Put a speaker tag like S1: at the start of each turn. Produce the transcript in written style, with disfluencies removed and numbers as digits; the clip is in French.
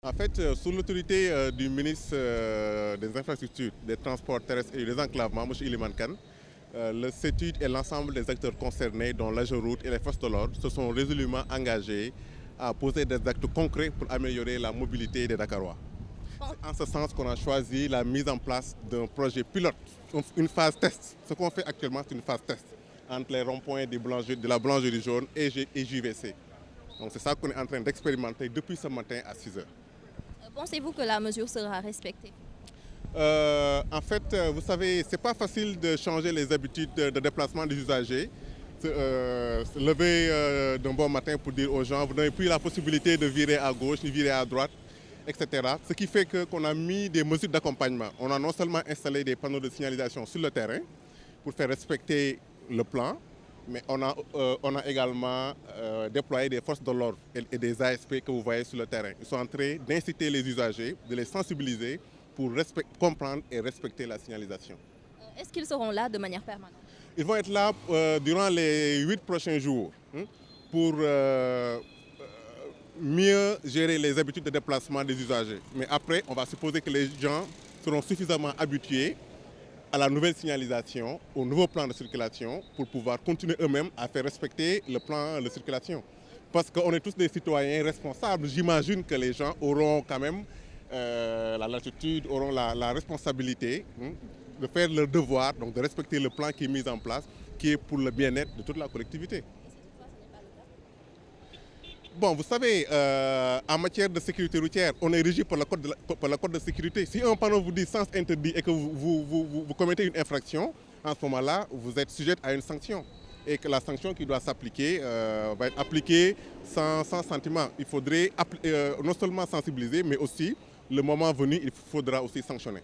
S1: En fait, sous l'autorité du ministre des Infrastructures, des Transports terrestres et des Enclavements, M. Iliman Kane, le CETUD et l'ensemble des acteurs concernés, dont l'AGEROUTE et les forces de l'ordre, se sont résolument engagés à poser des actes concrets pour améliorer la mobilité des Dakarois. C'est en ce sens qu'on a choisi la mise en place d'un projet pilote, une phase test. Ce qu'on fait actuellement, c'est une phase test entre les ronds-points de la boulangerie jaune et JVC. Donc c'est ça qu'on est en train d'expérimenter depuis ce matin à 6 heures.
S2: Pensez-vous que la mesure sera respectée?
S1: En fait, vous savez, ce n'est pas facile de changer les habitudes de déplacement des usagers. Se lever d'un bon matin pour dire aux gens, vous n'avez plus la possibilité de virer à gauche, ni virer à droite, etc. Ce qui fait qu'on a mis des mesures d'accompagnement. On a non seulement installé des panneaux de signalisation sur le terrain pour faire respecter le plan, mais on a également déployé des forces de l'ordre et des ASP que vous voyez sur le terrain. Ils sont en train d'inciter les usagers, de les sensibiliser pour comprendre et respecter la signalisation.
S2: Est-ce qu'ils seront là de manière permanente?
S1: Ils vont être là durant les 8 prochains jours pour mieux gérer les habitudes de déplacement des usagers. Mais après, on va supposer que les gens seront suffisamment habitués à la nouvelle signalisation, au nouveau plan de circulation, pour pouvoir continuer eux-mêmes à faire respecter le plan de circulation. Parce qu'on est tous des citoyens responsables. J'imagine que les gens auront quand même la latitude, auront la responsabilité de faire leur devoir, donc de respecter le plan qui est mis en place, qui est pour le bien-être de toute la collectivité. Bon, vous savez, en matière de sécurité routière, on est régi par le code de sécurité. Si un panneau vous dit sens interdit et que vous commettez une infraction, en ce moment-là, vous êtes sujet à une sanction. Et que la sanction qui doit s'appliquer va être appliquée sans sentiment. Il faudrait non seulement sensibiliser, mais aussi, le moment venu, il faudra aussi sanctionner.